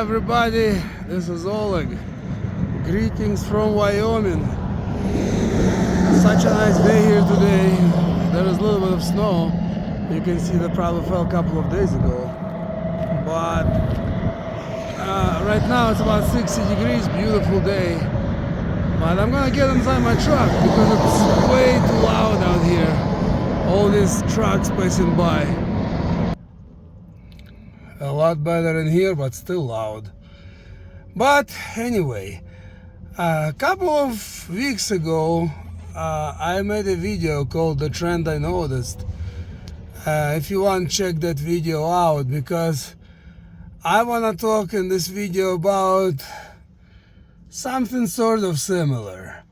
Hi everybody, this is Oleg. Greetings from Wyoming. Such a nice day here today. There is a little bit of snow. You can see that probably fell a couple of days ago. But right now it's about 60 degrees, beautiful day. But I'm gonna get inside my truck because it's way too loud out here. All these trucks passing by. A lot better in here, but still loud. But anyway, a couple of weeks ago, I made a video called The Trend I Noticed. If you want, check that video out, because I want to talk in this video about something sort of similar.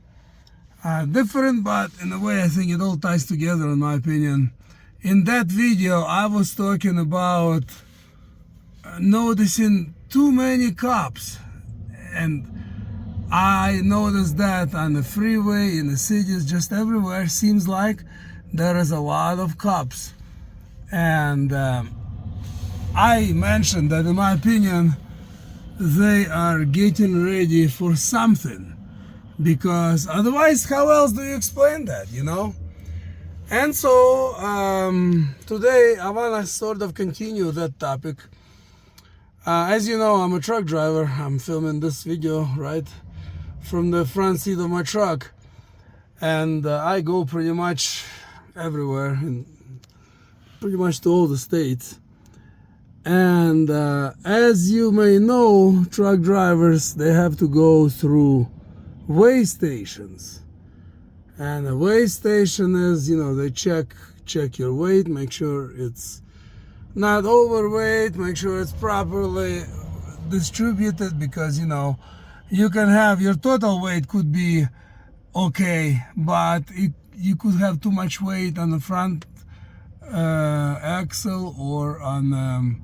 Different, but in a way I think it all ties together in my opinion. In that video, I was talking about noticing too many cops, and I noticed that on the freeway, in the cities, just everywhere seems like there is a lot of cops. And I mentioned that in my opinion they are getting ready for something, because otherwise how else do you explain that, you know? And so today I want to sort of continue that topic. As you know, I'm a truck driver. I'm filming this video right from the front seat of my truck, and I go pretty much everywhere, in pretty much to all the states. And as you may know, truck drivers, they have to go through weigh stations. And a weigh station is, you know, they check your weight, make sure it's not overweight, make sure it's properly distributed, because you know you can have your total weight could be okay, but you could have too much weight on the front axle, or on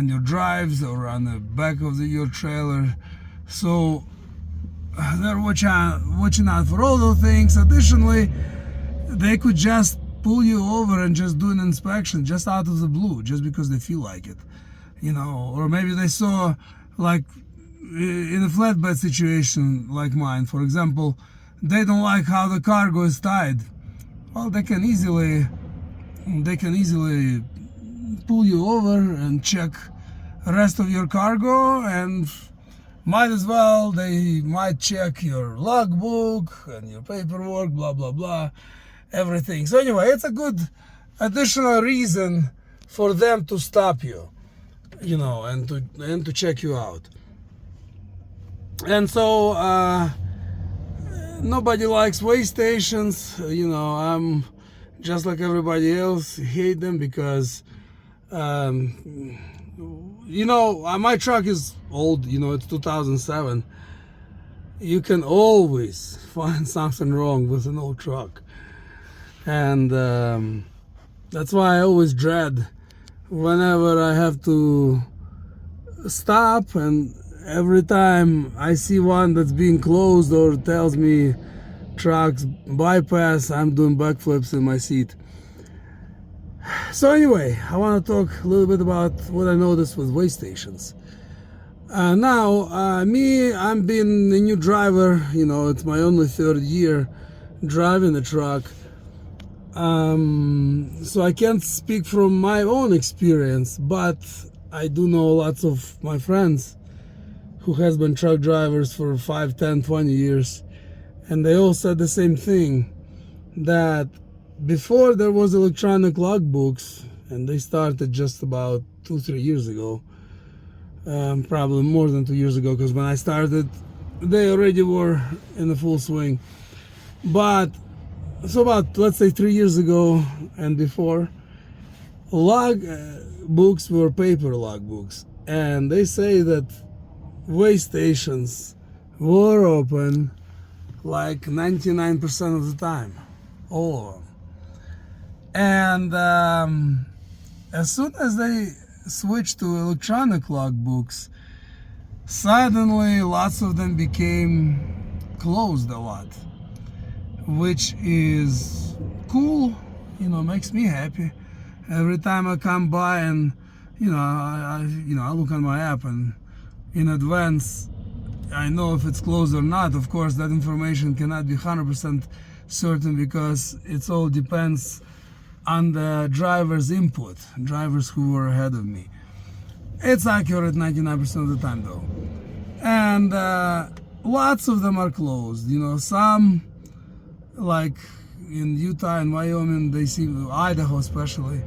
your drives, or on the back of your trailer. So they're watching out for all those things. Additionally, they could just pull you over and just do an inspection just out of the blue, just because they feel like it, you know. Or maybe they saw, like in a flatbed situation like mine, for example, they don't like how the cargo is tied. Well, they can easily pull you over and check the rest of your cargo, and might as well, they might check your logbook and your paperwork, blah blah blah, everything. So anyway, it's a good additional reason for them to stop you, you know, and to check you out. And so nobody likes weigh stations, you know. I'm just like everybody else, hate them, because you know, my truck is old, you know, it's 2007. You can always find something wrong with an old truck. And that's why I always dread whenever I have to stop, and every time I see one that's being closed or tells me trucks bypass, I'm doing backflips in my seat. So anyway, I want to talk a little bit about what I noticed with weigh stations. Now, me, I'm being a new driver, you know, it's my only third year driving the truck. So I can't speak from my own experience, but I do know lots of my friends who has been truck drivers for 5, 10, 20 years, and they all said the same thing, that before there was electronic logbooks, and they started just about 2-3 years ago, probably more than 2 years ago, because when I started they already were in the full swing. But so about, let's say, 3 years ago and before, log books were paper log books, and they say that weigh stations were open like 99% of the time, all of them. And as soon as they switched to electronic logbooks, suddenly lots of them became closed a lot, which is cool, you know, makes me happy. Every time I come by and I look on my app, and in advance I know if it's closed or not. Of course, that information cannot be 100% certain because it all depends on the driver's input, drivers who were ahead of me. It's accurate 99% of the time though. And lots of them are closed. Some, like in Utah and Wyoming, Idaho especially,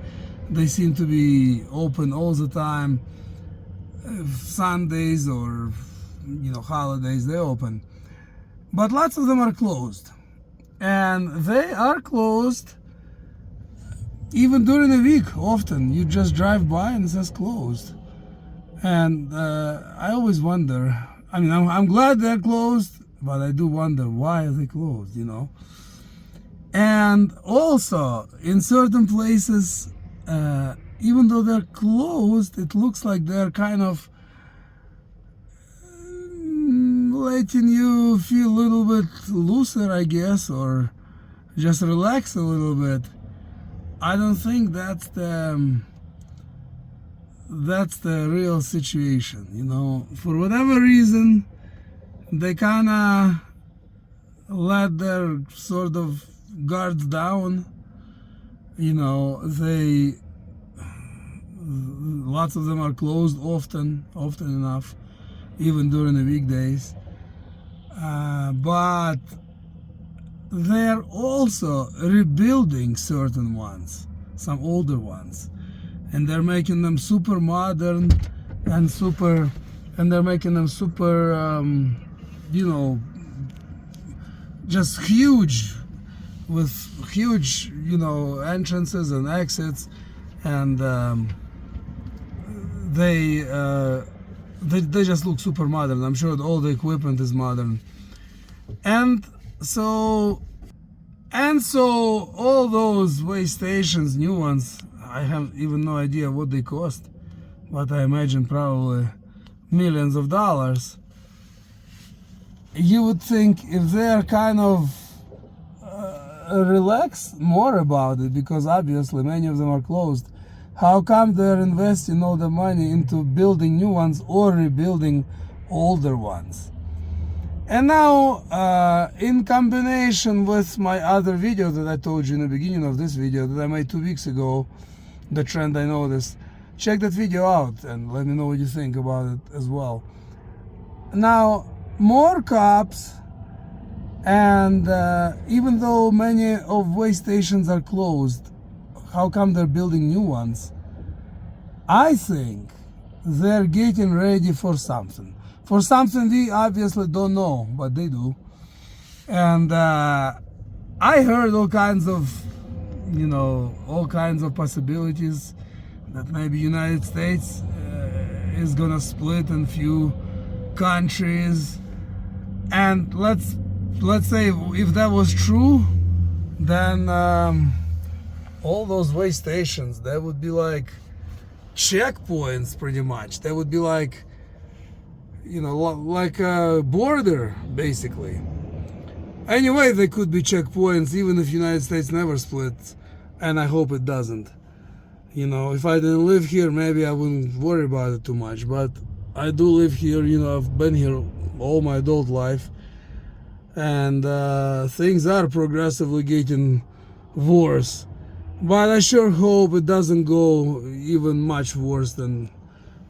they seem to be open all the time. Sundays or holidays, they open. But lots of them are closed. And they are closed even during the week. Often you just drive by and it says closed. And I always wonder, I'm glad they're closed, but I do wonder, why are they closed, And also, in certain places, even though they're closed, it looks like they're kind of letting you feel a little bit looser, I guess, or just relax a little bit. I don't think that's the real situation. For whatever reason, they kind of let their sort of guards down. Lots of them are closed often enough, even during the weekdays. But they're also rebuilding certain ones, some older ones, and they're making them super modern and they're making them super, just huge, with huge, entrances and exits, and they just look super modern. I'm sure all the equipment is modern, and so all those way stations, new ones, I have even no idea what they cost, but I imagine probably millions of dollars. You would think if they're kind of relax more about it, because obviously many of them are closed, how come they're investing all the money into building new ones or rebuilding older ones? And now, in combination with my other video that I told you in the beginning of this video that I made 2 weeks ago, the trend I noticed, check that video out and let me know what you think about it as well. Now, more cops, and even though many of way stations are closed, how come they're building new ones? I think they're getting ready for something. For something we obviously don't know, but they do. And I heard all kinds of possibilities that maybe United States is gonna split in few countries. And let's say if that was true, then all those way stations, they would be like checkpoints pretty much. They would be like, like a border basically. Anyway, they could be checkpoints even if United States never splits, and I hope it doesn't. If I didn't live here, maybe I wouldn't worry about it too much, but I do live here. I've been here all my adult life, and things are progressively getting worse. But I sure hope it doesn't go even much worse than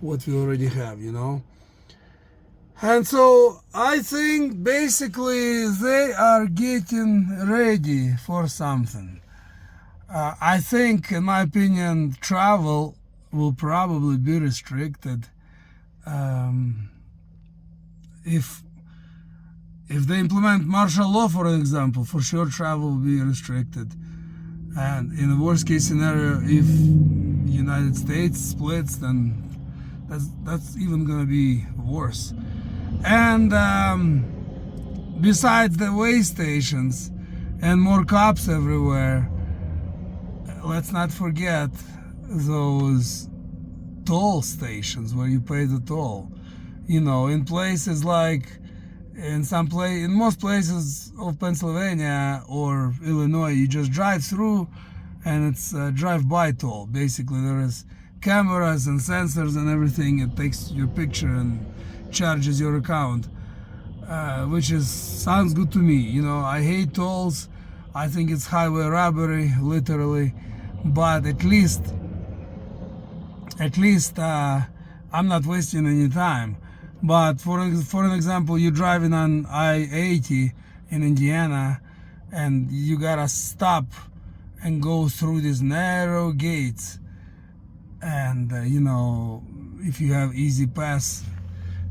what we already have, And so I think basically they are getting ready for something. I think, in my opinion, travel will probably be restricted. If they implement martial law, for example, for sure travel will be restricted. And in the worst case scenario, if United States splits, then that's even gonna be worse. And besides the way stations and more cops everywhere, let's not forget those toll stations where you pay the toll. In places like in most places of Pennsylvania or Illinois, you just drive through and it's a drive-by toll. Basically, there is cameras and sensors and everything. It takes your picture and charges your account, which sounds good to me. You know, I hate tolls. I think it's highway robbery, literally. But at least I'm not wasting any time. But for an example, you're driving on I-80 in Indiana, and you gotta stop and go through these narrow gates. And you know, if you have easy pass,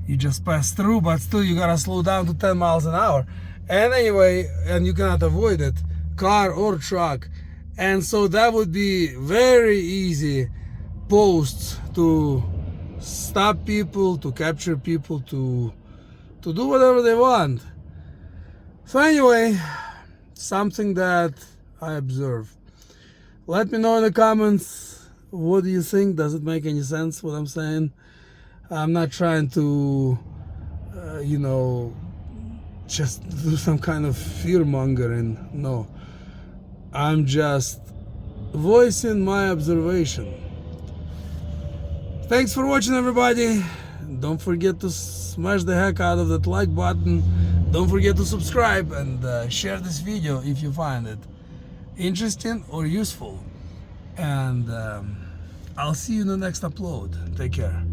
you just pass through, but still you gotta slow down to 10 miles an hour. And anyway, and you cannot avoid it, car or truck. And so that would be very easy posts to stop people, to capture people, to do whatever they want. So anyway, something that I observe. Let me know in the comments, what do you think? Does it make any sense what I'm saying? I'm not trying to you know, just do some kind of fear mongering. No, I'm just voicing my observation. Thanks for watching, everybody. Don't forget to smash the heck out of that like button. Don't forget to subscribe and share this video if you find it interesting or useful. And I'll see you in the next upload. Take care.